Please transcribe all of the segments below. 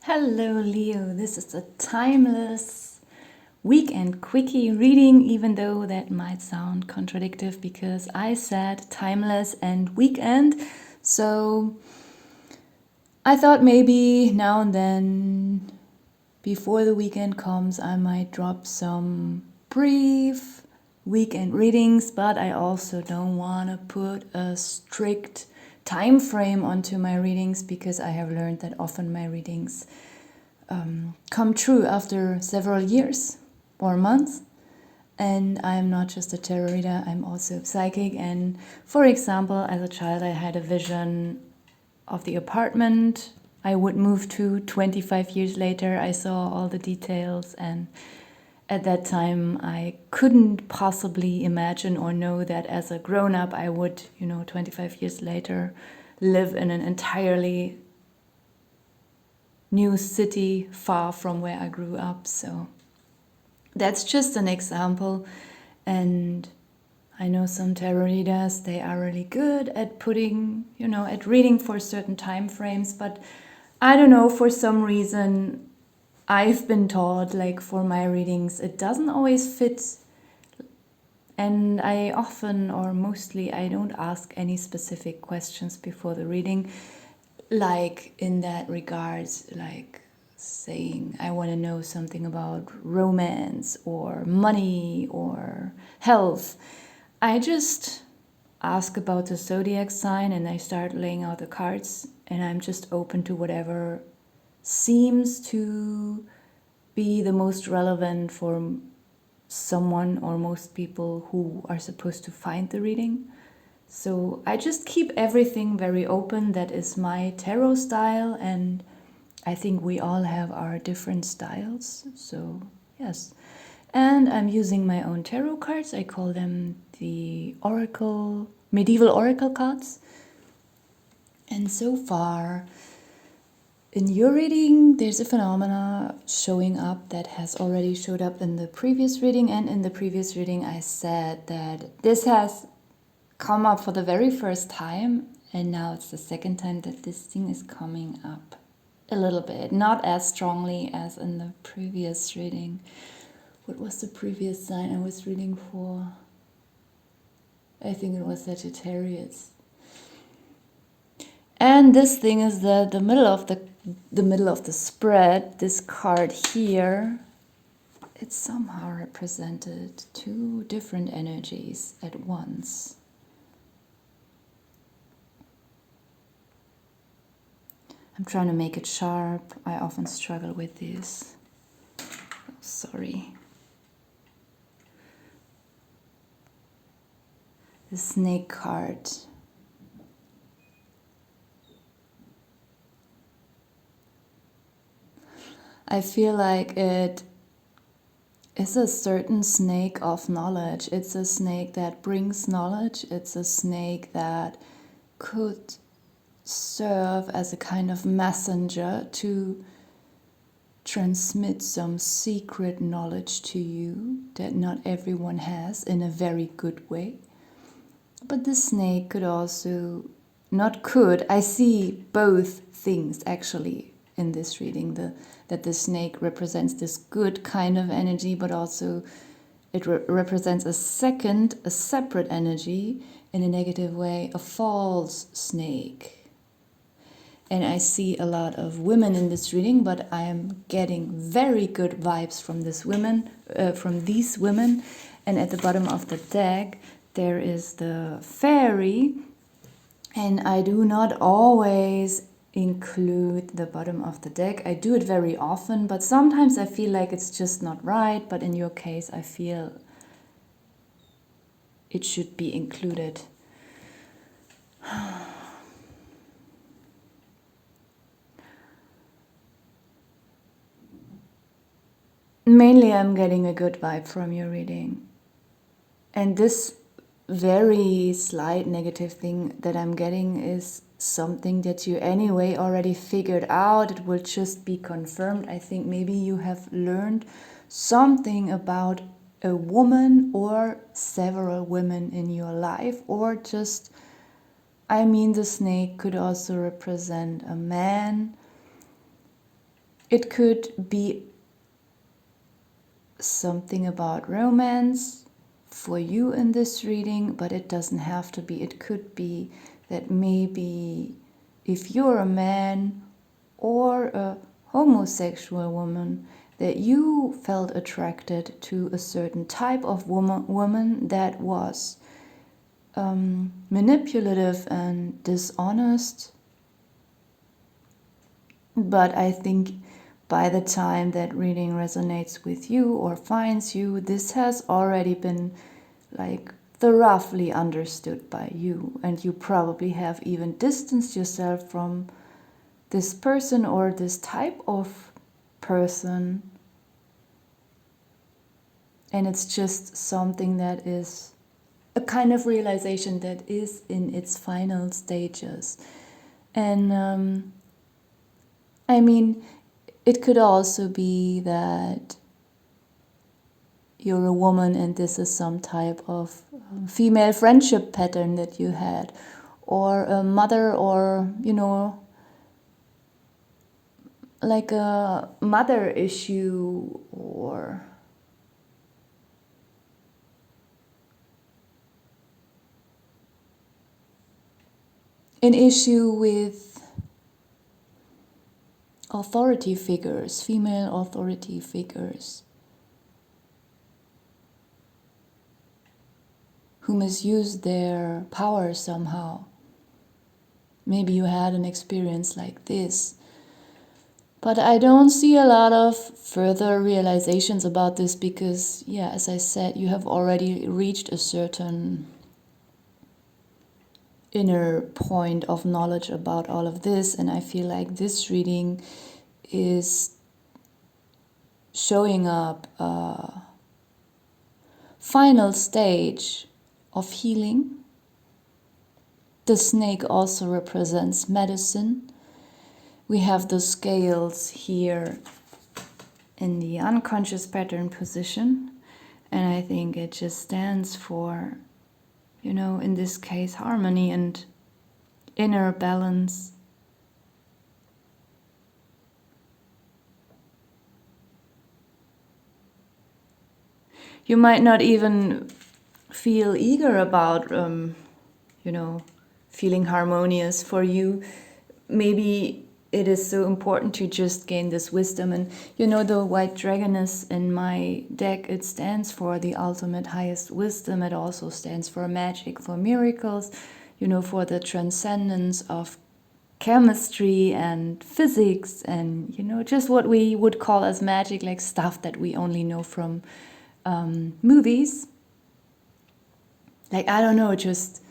Hello Leo, this is a timeless weekend quickie reading, even though that might sound contradictory because I said timeless and weekend. So I thought maybe now and then, before the weekend comes, I might drop some brief weekend readings, but I also don't want to put a strict time frame onto my readings because I have learned that often my readings come true after several years or months. And I'm not just a tarot reader, I'm also psychic. And for example, as a child, I had a vision of the apartment I would move to. 25 years later, I saw all the details, and at that time, I couldn't possibly imagine or know that as a grown-up, I would, 25 years later, live in an entirely new city far from where I grew up. So that's just an example. And I know some tarot readers, they are really good at putting, at reading for certain time frames. But I don't know, for some reason, I've been taught, like for my readings, it doesn't always fit. And I often, or mostly, I don't ask any specific questions before the reading. Like in that regards, like saying I want to know something about romance or money or health. I just ask about the zodiac sign and I start laying out the cards, and I'm just open to whatever seems to be the most relevant for someone or most people who are supposed to find the reading. So I just keep everything very open. That is my tarot style, and I think we all have our different styles. So yes. And I'm using my own tarot cards. I call them the medieval oracle cards. And so far, in your reading, there's a phenomena showing up that has already showed up in the previous reading. And in the previous reading, I said that this has come up for the very first time, and now it's the second time that this thing is coming up a little bit, not as strongly as in the previous reading. What was the previous sign I was reading for? I think it was Sagittarius. And this thing is the middle of the spread. This card here, it's somehow represented two different energies at once. I'm trying to make it sharp. I often struggle with this. Sorry. The snake card. I feel like it is a certain snake of knowledge. It's a snake that brings knowledge. It's a snake that could serve as a kind of messenger to transmit some secret knowledge to you that not everyone has, in a very good way. But the snake could also, I see both things actually in this reading, that the snake represents this good kind of energy, but also it represents a separate energy in a negative way, a false snake. And I see a lot of women in this reading, but I am getting very good vibes from these women. And at the bottom of the deck, there is the fairy. And I do not always include the bottom of the deck. I do it very often, but sometimes I feel like it's just not right. But in your case, I feel it should be included. Mainly, I'm getting a good vibe from your reading. And this very slight negative thing that I'm getting is something that you anyway already figured out. It will just be confirmed. I think maybe you have learned something about a woman or several women in your life, or just, the snake could also represent a man. It could be something about romance for you in this reading, but it doesn't have to be. It could be that maybe if you're a man or a homosexual woman, that you felt attracted to a certain type of woman that was manipulative and dishonest. But I think by the time that reading resonates with you or finds you, this has already been like thoroughly understood by you, and you probably have even distanced yourself from this person or this type of person, and it's just something that is a kind of realization that is in its final stages. And I mean, it could also be that you're a woman and this is some type of female friendship pattern that you had, or a mother, or, you know, like a mother issue, or an issue with authority figures, female authority figures, who misuse their power somehow. Maybe you had an experience like this. But I don't see a lot of further realizations about this because, yeah, as I said, you have already reached a certain inner point of knowledge about all of this, and I feel like this reading is showing up a final stage of healing. The snake also represents medicine. We have the scales here in the unconscious pattern position, and I think it just stands for, you know, in this case, harmony and inner balance. You might not even feel eager about, you know, feeling harmonious. For you, maybe it is so important to just gain this wisdom. And, you know, the white dragoness in my deck, it stands for the ultimate highest wisdom. It also stands for magic, for miracles, you know, for the transcendence of chemistry and physics and, you know, just what we would call as magic, like stuff that we only know from movies. Like, I don't know, just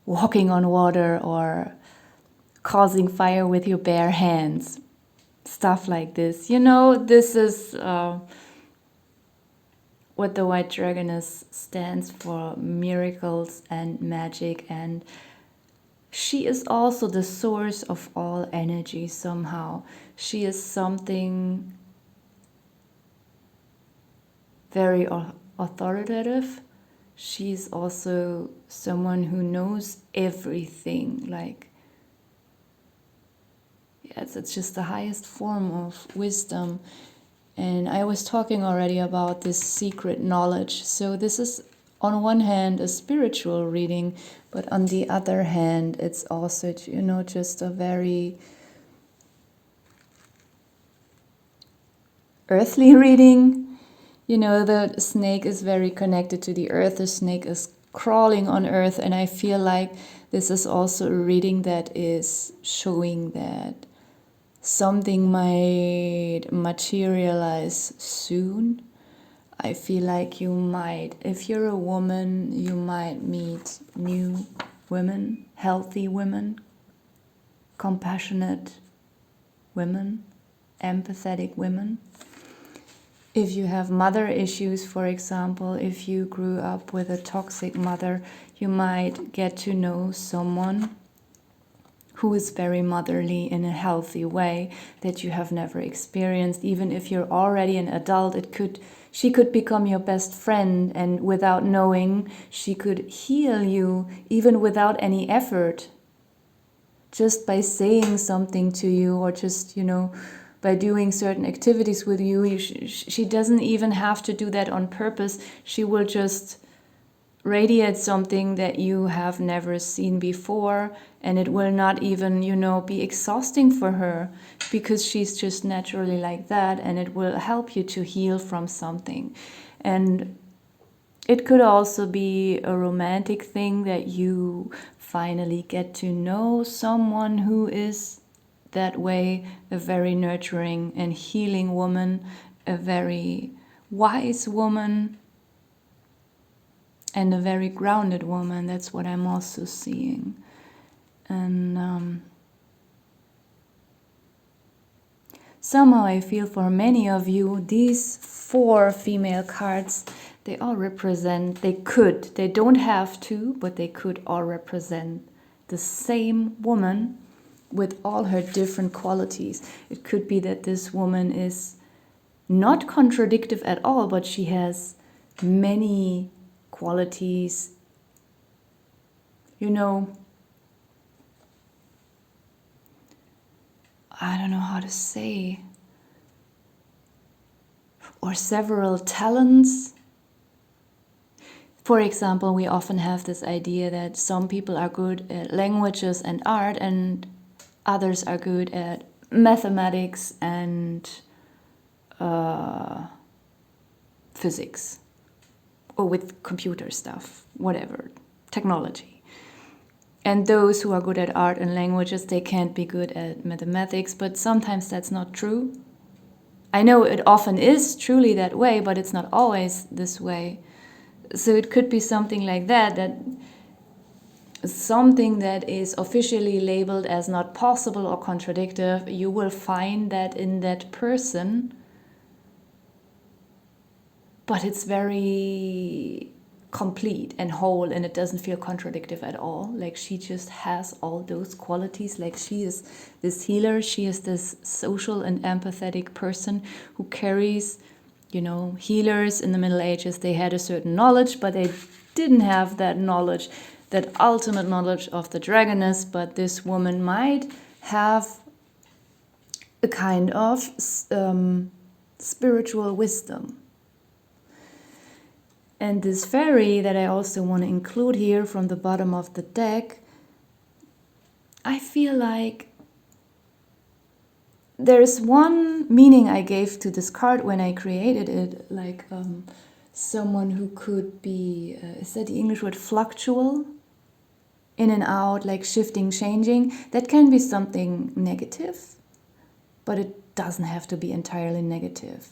walking on water or causing fire with your bare hands. Stuff like this. You know, this is what the white dragoness stands for, miracles and magic. And she is also the source of all energy somehow. She is something very authoritative. She's also someone who knows everything. Like, yes, it's just the highest form of wisdom. And I was talking already about this secret knowledge. So this is, on one hand, a spiritual reading, but on the other hand, it's also, you know, just a very earthly reading. You know, the snake is very connected to the earth. The snake is crawling on earth. And I feel like this is also a reading that is showing that something might materialize soon. I feel like you might, if you're a woman, you might meet new women, healthy women, compassionate women, empathetic women. If you have mother issues, for example, if you grew up with a toxic mother, you might get to know someone who is very motherly in a healthy way that you have never experienced. Even if you're already an adult, she could become your best friend, and without knowing, she could heal you even without any effort. Just by saying something to you, or just, you know, by doing certain activities with you. She doesn't even have to do that on purpose. She will just radiate something that you have never seen before, and it will not even, be exhausting for her, because she's just naturally like that, and it will help you to heal from something. And it could also be a romantic thing, that you finally get to know someone who is that way, a very nurturing and healing woman, a very wise woman, and a very grounded woman. That's what I'm also seeing. And somehow I feel for many of you, these 4 female cards, they all represent, they don't have to, but they could all represent the same woman with all her different qualities. It could be that this woman is not contradictive at all, but she has many qualities, I don't know how to say, or several talents. For example, we often have this idea that some people are good at languages and art, and others are good at mathematics and physics, or with computer stuff, whatever, technology. And those who are good at art and languages, they can't be good at mathematics, but sometimes that's not true. I know it often is truly that way, but it's not always this way. So it could be something like that something that is officially labeled as not possible or contradictive, you will find that in that person, but it's very complete and whole, and it doesn't feel contradictive at all. Like, she just has all those qualities. Like, she is this healer, she is this social and empathetic person who carries, healers in the Middle Ages, they had a certain knowledge, but they didn't have that knowledge, that ultimate knowledge of the dragoness. But this woman might have a kind of spiritual wisdom. And this fairy that I also want to include here from the bottom of the deck, I feel like there's one meaning I gave to this card when I created it, like someone who could be, is that the English word, fluctual? In and out, like shifting, changing. That can be something negative, but it doesn't have to be entirely negative.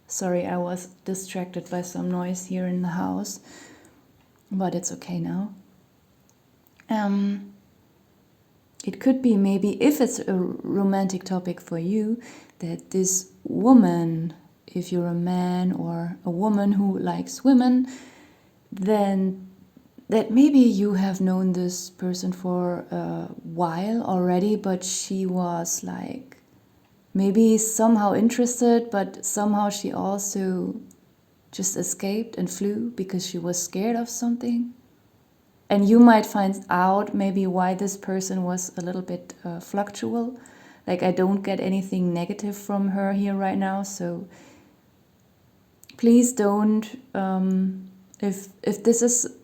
Sorry, I was distracted by some noise here in the house, but it's okay now. It could be, maybe, if it's a romantic topic for you, that this woman, if you're a man or a woman who likes women, then that maybe you have known this person for a while already, but she was like maybe somehow interested, but somehow she also just escaped and flew because she was scared of something. And you might find out maybe why this person was a little bit fluctual. Like, I don't get anything negative from her here right now, so please don't, if this is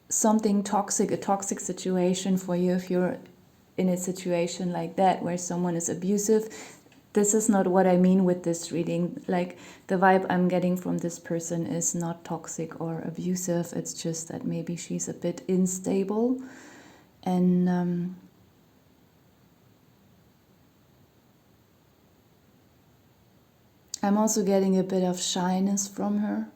something toxic, a toxic situation for you, if you're in a situation like that where someone is abusive, this is not what I mean with this reading. Like, the vibe I'm getting from this person is not toxic or abusive. It's just that maybe she's a bit unstable. And I'm also getting a bit of shyness from her.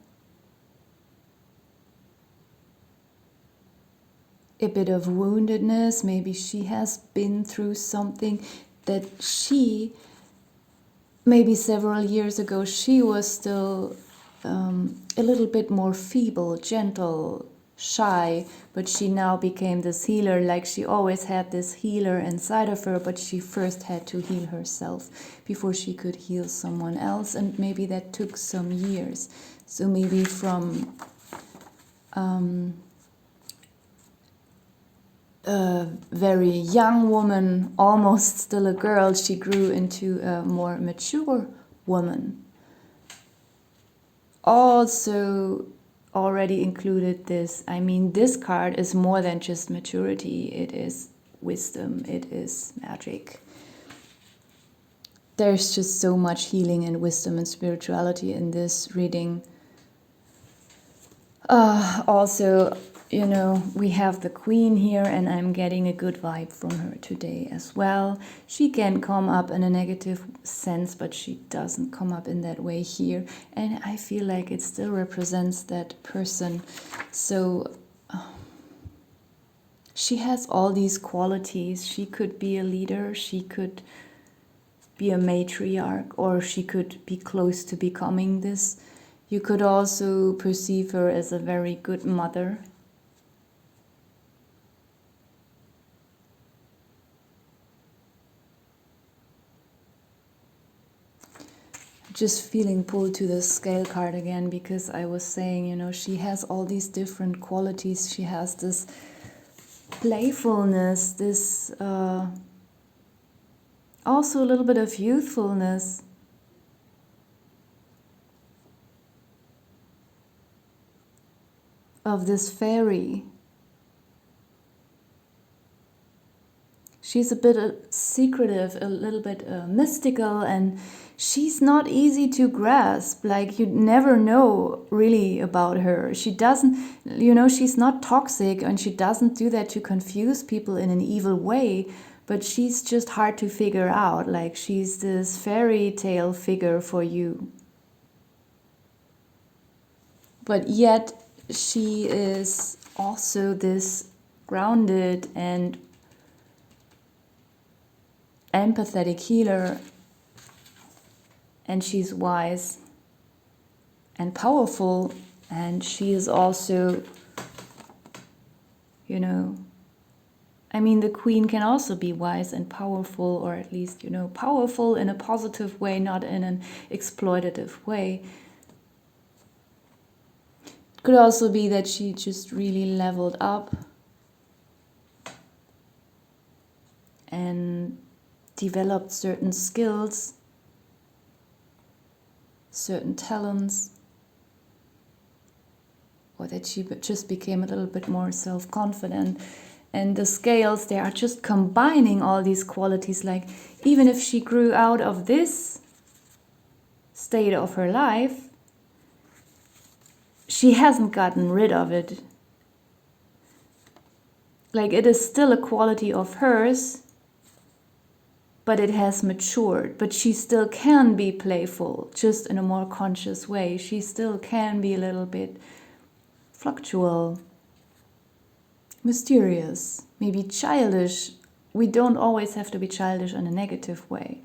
A bit of woundedness. Maybe she has been through something that she, maybe several years ago, she was still a little bit more feeble, gentle, shy, but she now became this healer. Like, she always had this healer inside of her, but she first had to heal herself before she could heal someone else, and maybe that took some years. So maybe from a very young woman, almost still a girl, she grew into a more mature woman. Also already included this. I mean, this card is more than just maturity. It is wisdom. It is magic. There's just so much healing and wisdom and spirituality in this reading. Also, you know, we have the Queen here, and I'm getting a good vibe from her today as well. She can come up in a negative sense, but she doesn't come up in that way here. And I feel like it still represents that person. So she has all these qualities. She could be a leader, she could be a matriarch, or she could be close to becoming this. You could also perceive her as a very good mother. Just feeling pulled to the scale card again, because I was saying, you know, she has all these different qualities. She has this playfulness, this also a little bit of youthfulness. Of this fairy. She's a bit secretive, a little bit mystical, and she's not easy to grasp. Like, you never know really about her. She doesn't, you know, she's not toxic, and she doesn't do that to confuse people in an evil way, but she's just hard to figure out. Like, she's this fairy tale figure for you. But yet, she is also this grounded and empathetic healer, and she's wise and powerful, and she is also, you know, I mean, the Queen can also be wise and powerful, or at least, you know, powerful in a positive way, not in an exploitative way. It could also be that she just really leveled up and developed certain skills, certain talents, or that she just became a little bit more self-confident. And the scales, they are just combining all these qualities. Like, even if she grew out of this state of her life, she hasn't gotten rid of it. Like, it is still a quality of hers, but it has matured. But she still can be playful, just in a more conscious way. She still can be a little bit fluctual, mysterious, maybe childish. We don't always have to be childish in a negative way.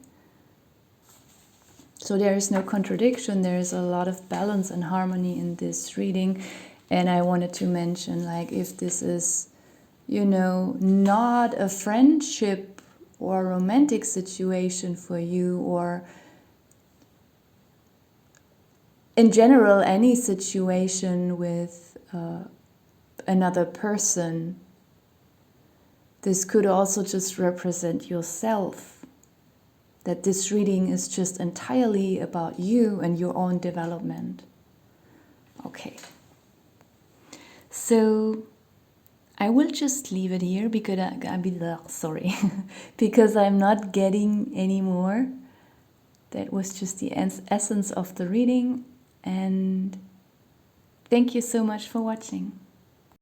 So there is no contradiction. There is a lot of balance and harmony in this reading. And I wanted to mention, like, if this is, you know, not a friendship or a romantic situation for you, or in general any situation with another person, this could also just represent yourself. That this reading is just entirely about you and your own development. Okay. So I will just leave it here because because I'm not getting any more. That was just the essence of the reading, and thank you so much for watching.